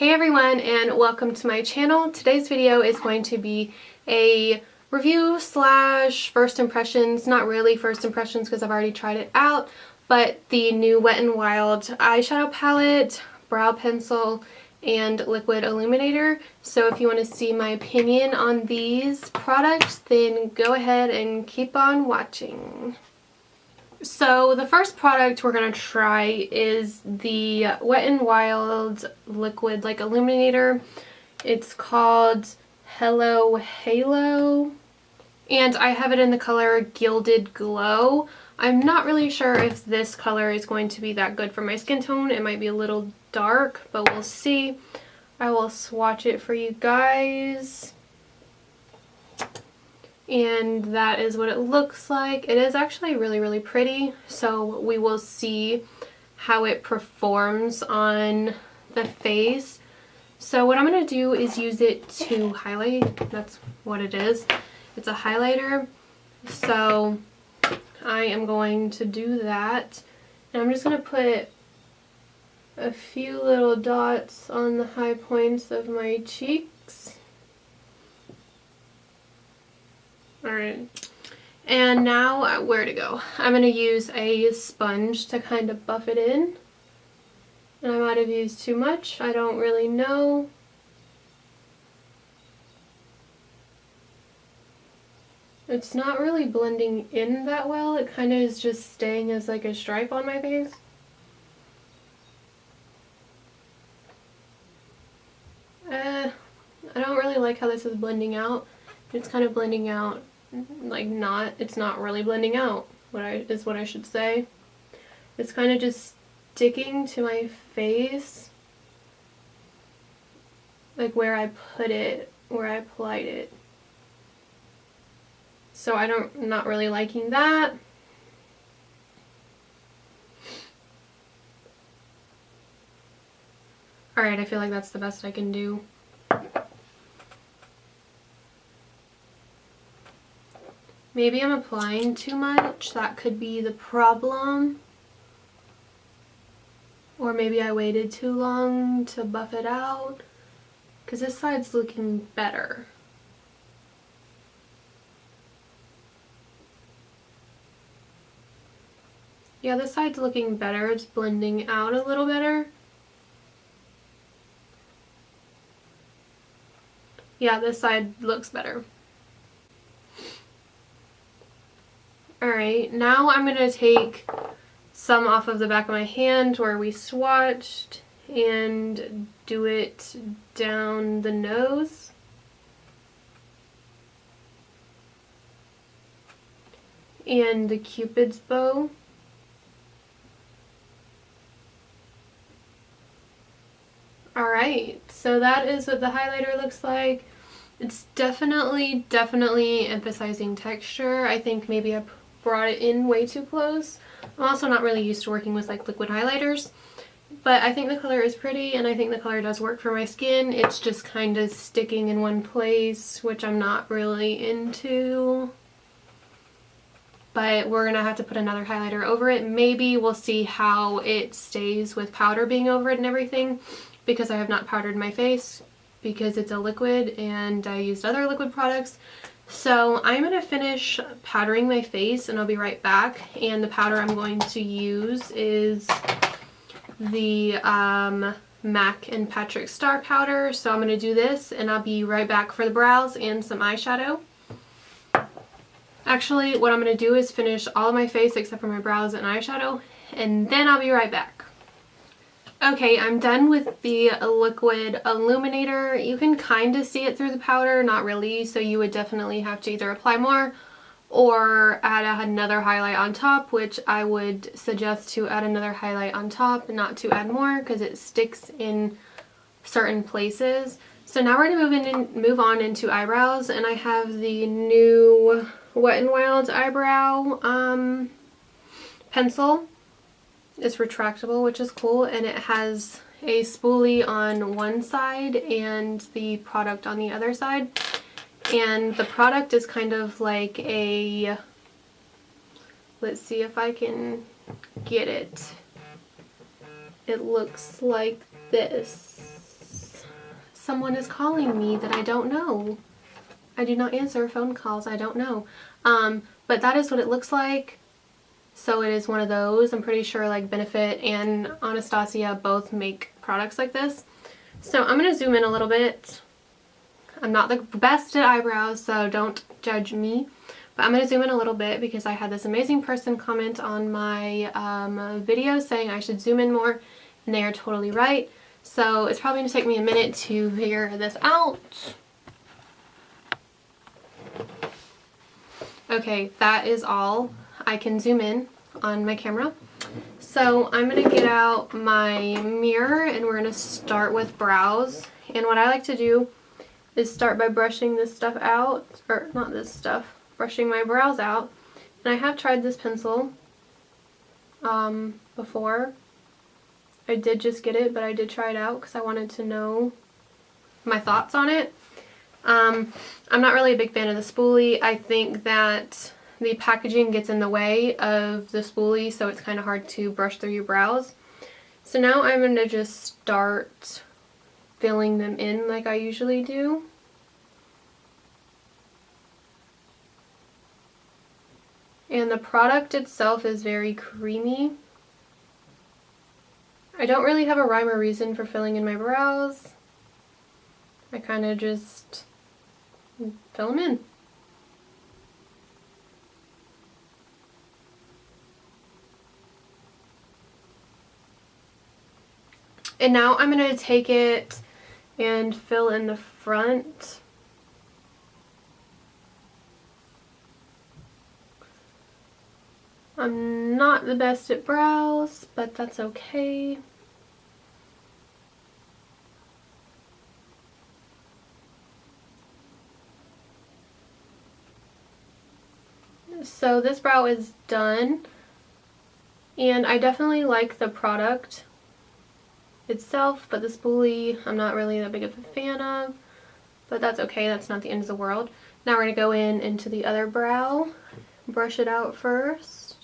Hey everyone, and welcome to my channel. Today's video is going to be a review slash first impressions, not really first impressions because I've already tried it out, but the new Wet n Wild eyeshadow palette, brow pencil, and liquid illuminator. So if you want to see my opinion on these products, then go ahead and keep on watching. So the first product we're going to try is the Wet n Wild liquid illuminator. It's called Hello Halo, and I have it in the color Gilded Glow. I'm not really sure if this color is going to be that good for my skin tone. It might be a little dark, but we'll see. I will swatch it for you guys. And that is what it looks like. It is actually really pretty, so we will see how it performs on the face. So what I'm going to do is use it to highlight. That's what it is. It's a highlighter. So I am going to do that. And I'm just going to put a few little dots on the high points of my cheeks. Alright, and now where to go? I'm going to use a sponge to kind of buff it in. And I might have used too much, I don't really know. It's not really blending in that well, it kind of is just staying as like a stripe on my face. I don't really like how this is blending out. It's kind of blending out it's not really blending out, is what I should say. It's kind of just sticking to my face, like where I put it, where I applied it. So I'm not really liking that. Alright, I feel like that's the best I can do. Maybe I'm applying too much, that could be the problem. Or maybe I waited too long to buff it out, because this side's looking better. Yeah, this side's looking better, it's blending out a little better. Yeah, this side looks better. Alright, now I'm going to take some off of the back of my hand where we swatched and do it down the nose. And the Cupid's bow. Alright, so that is what the highlighter looks like. It's definitely emphasizing texture. I think maybe I brought it in way too close. I'm also not really used to working with liquid highlighters, but I think the color is pretty and I think the color does work for my skin. It's just kind of sticking in one place, which I'm not really into. But we're gonna have to put another highlighter over it. Maybe we'll see how it stays with powder being over it and everything, because I have not powdered my face because it's a liquid and I used other liquid products. So I'm going to finish powdering my face and I'll be right back. And the powder I'm going to use is the MAC and Patrick Star powder. So I'm going to do this and I'll be right back for the brows and some eyeshadow. Actually, what I'm going to do is finish all of my face except for my brows and eyeshadow, and then I'll be right back. Okay, I'm done with the liquid illuminator. You can kind of see it through the powder, not really, so you would definitely have to either apply more or add another highlight on top, which I would suggest to add another highlight on top, not to add more because it sticks in certain places. So now we're going to move on into eyebrows, and I have the new Wet n Wild eyebrow pencil. It's retractable, which is cool, and it has a spoolie on one side and the product on the other side. And the product is kind of like a, let's see if I can get it. It looks like this. someone is calling me that I don't know. I do not answer phone calls. I don't know. But that is what it looks like. So it is one of those. I'm pretty sure like Benefit and Anastasia both make products like this. So I'm going to zoom in a little bit. I'm not the best at eyebrows, so don't judge me. But I'm going to zoom in a little bit because I had this amazing person comment on my video saying I should zoom in more, and they are totally right. So it's probably going to take me a minute to figure this out. Okay, that is all. I can zoom in on my camera. So I'm going to get out my mirror and we're going to start with brows. And what I like to do is start by brushing this stuff out, or not this stuff, brushing my brows out. And I have tried this pencil before. I did just get it, but I did try it out because I wanted to know my thoughts on it. I'm not really a big fan of the spoolie. I think that the packaging gets in the way of the spoolie, so it's kind of hard to brush through your brows. So now I'm going to just start filling them in like I usually do. And the product itself is very creamy. I don't really have a rhyme or reason for filling in my brows. I kind of just fill them in. And now I'm going to take it and fill in the front. I'm not the best at brows, but that's okay. So this brow is done, and I definitely like the product itself, but the spoolie I'm not really that big of a fan of, but that's okay. That's not the end of the world. Now we're going to go into the other brow, brush it out first.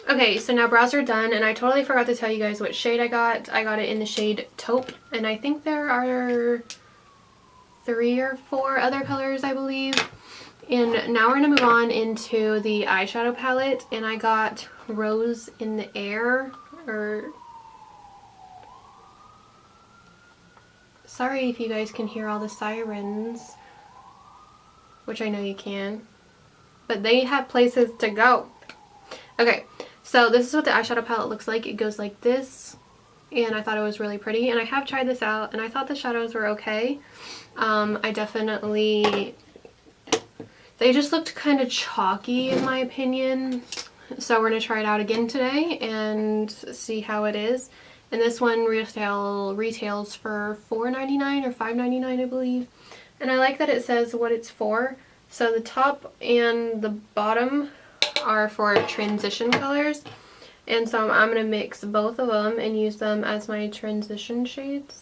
Okay, so now brows are done, and I totally forgot to tell you guys what shade I got. I got it in the shade Taupe, and I think there are 3 or 4 other colors, I believe. And now we're going to move on into the eyeshadow palette, and I got Rose in the Air, or... Sorry if you guys can hear all the sirens, which I know you can, but they have places to go. Okay, so this is what the eyeshadow palette looks like. It goes like this, and I thought it was really pretty, and I have tried this out, and I thought the shadows were okay. I definitely... They just looked kind of chalky in my opinion, so we're going to try it out again today and see how it is. And this one retails for $4.99 or $5.99 I believe. And I like that it says what it's for. So the top and the bottom are for transition colors. And so I'm going to mix both of them and use them as my transition shades.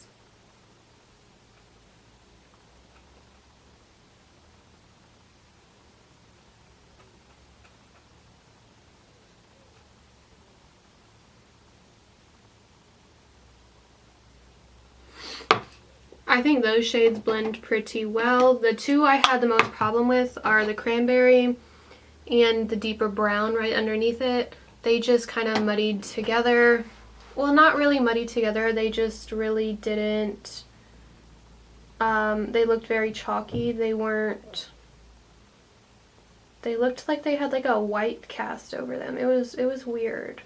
I think those shades blend pretty well. The two I had the most problem with are the cranberry and the deeper brown right underneath it. They just kind of muddied together. Well, not really muddied together. They just really didn't. They looked very chalky. They weren't. They looked like they had like a white cast over them. It was weird.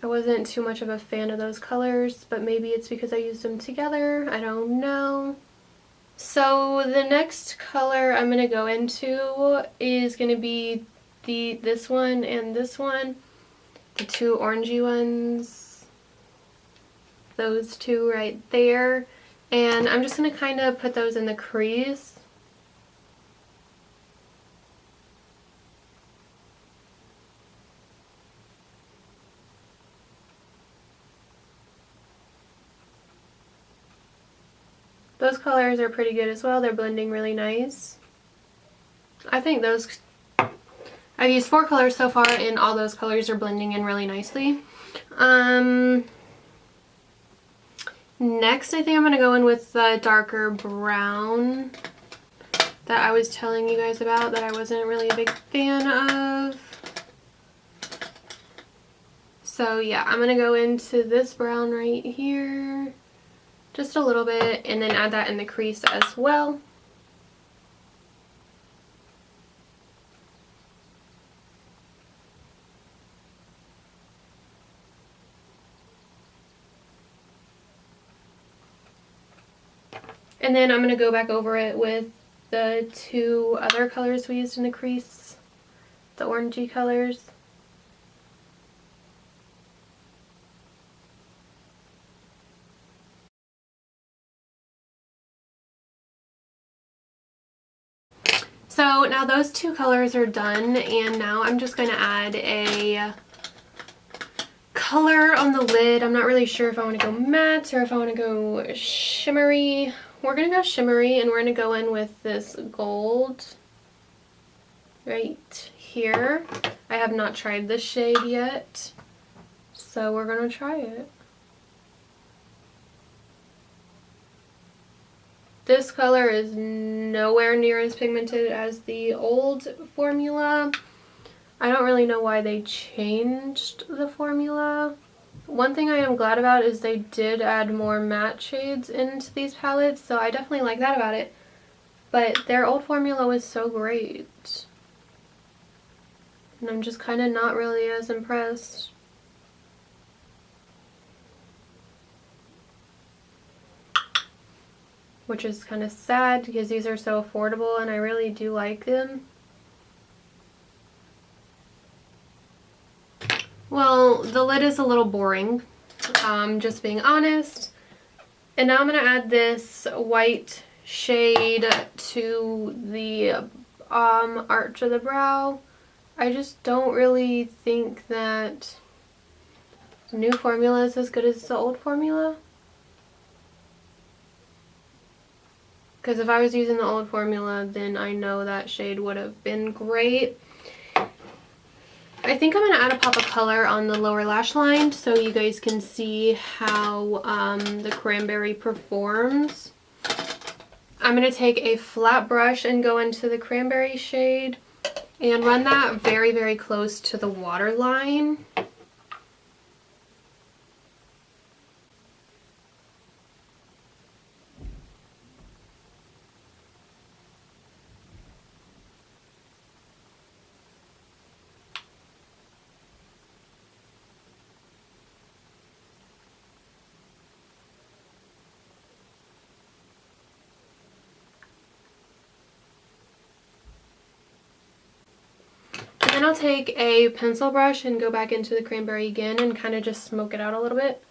I wasn't too much of a fan of those colors, but maybe it's because I used them together. I don't know. So the next color I'm going to go into is going to be this one and this one. The two orangey ones. Those two right there. And I'm just going to kind of put those in the crease. Those colors are pretty good as well. They're blending really nice. I think those, I've used 4 colors so far and all those colors are blending in really nicely. Next I think I'm going to go in with the darker brown that I was telling you guys about that I wasn't really a big fan of. So yeah, I'm going to go into this brown right here, just a little bit, and then add that in the crease as well. And then I'm going to go back over it with the 2 other colors we used in the crease, the orangey colors. So now those 2 colors are done, and now I'm just going to add a color on the lid. I'm not really sure if I want to go matte or if I want to go shimmery. We're going to go shimmery, and we're going to go in with this gold right here. I have not tried this shade yet, so we're going to try it. This color is nowhere near as pigmented as the old formula. I don't really know why they changed the formula. One thing I am glad about is they did add more matte shades into these palettes, so I definitely like that about it. But their old formula was so great, and I'm just kind of not really as impressed. Which is kind of sad because these are so affordable and I really do like them. Well, the lid is a little boring, just being honest. And now I'm going to add this white shade to the arch of the brow. I just don't really think that the new formula is as good as the old formula. Because if I was using the old formula, then I know that shade would have been great. I think I'm going to add a pop of color on the lower lash line so you guys can see how the cranberry performs. I'm going to take a flat brush and go into the cranberry shade and run that very, very close to the waterline. Then I'll take a pencil brush and go back into the cranberry again and kind of just smoke it out a little bit.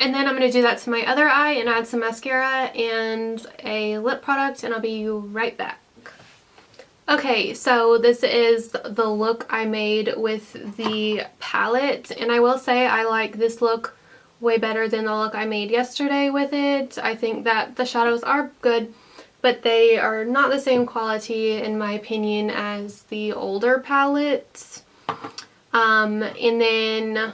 And then I'm going to do that to my other eye and add some mascara and a lip product, and I'll be right back. Okay, so this is the look I made with the palette, and I will say I like this look way better than the look I made yesterday with it. I think that the shadows are good, but they are not the same quality in my opinion as the older palettes. And then,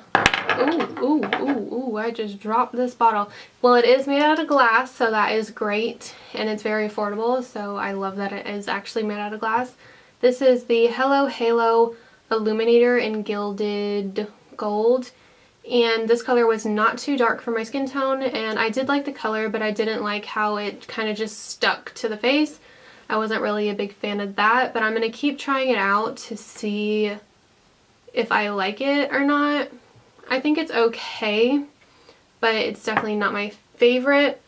ooh, I just dropped this bottle. Well, it is made out of glass, so that is great, and it's very affordable, so I love that it is actually made out of glass. This is the Hello Halo Illuminator in Gilded Gold, and this color was not too dark for my skin tone, and I did like the color, but I didn't like how it kind of just stuck to the face. I wasn't really a big fan of that, but I'm going to keep trying it out to see if I like it or not. I think it's okay, but it's definitely not my favorite.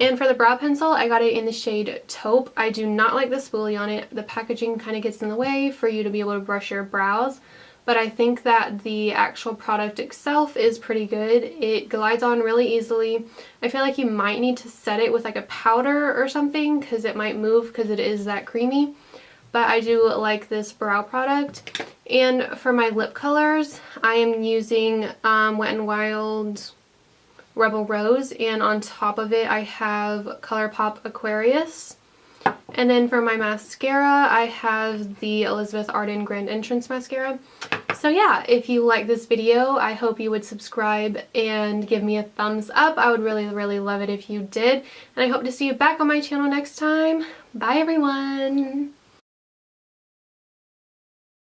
And for the brow pencil, I got it in the shade Taupe. I do not like the spoolie on it. The packaging kind of gets in the way for you to be able to brush your brows, but I think that the actual product itself is pretty good. It glides on really easily. I feel like you might need to set it with like a powder or something because it might move because it is that creamy. but I do like this brow product. And for my lip colors, I am using Wet n Wild Rebel Rose, and on top of it I have ColourPop Aquarius. And then for my mascara, I have the Elizabeth Arden Grand Entrance Mascara. So yeah, if you like this video, I hope you would subscribe and give me a thumbs up. I would really, really love it if you did. And I hope to see you back on my channel next time. Bye everyone!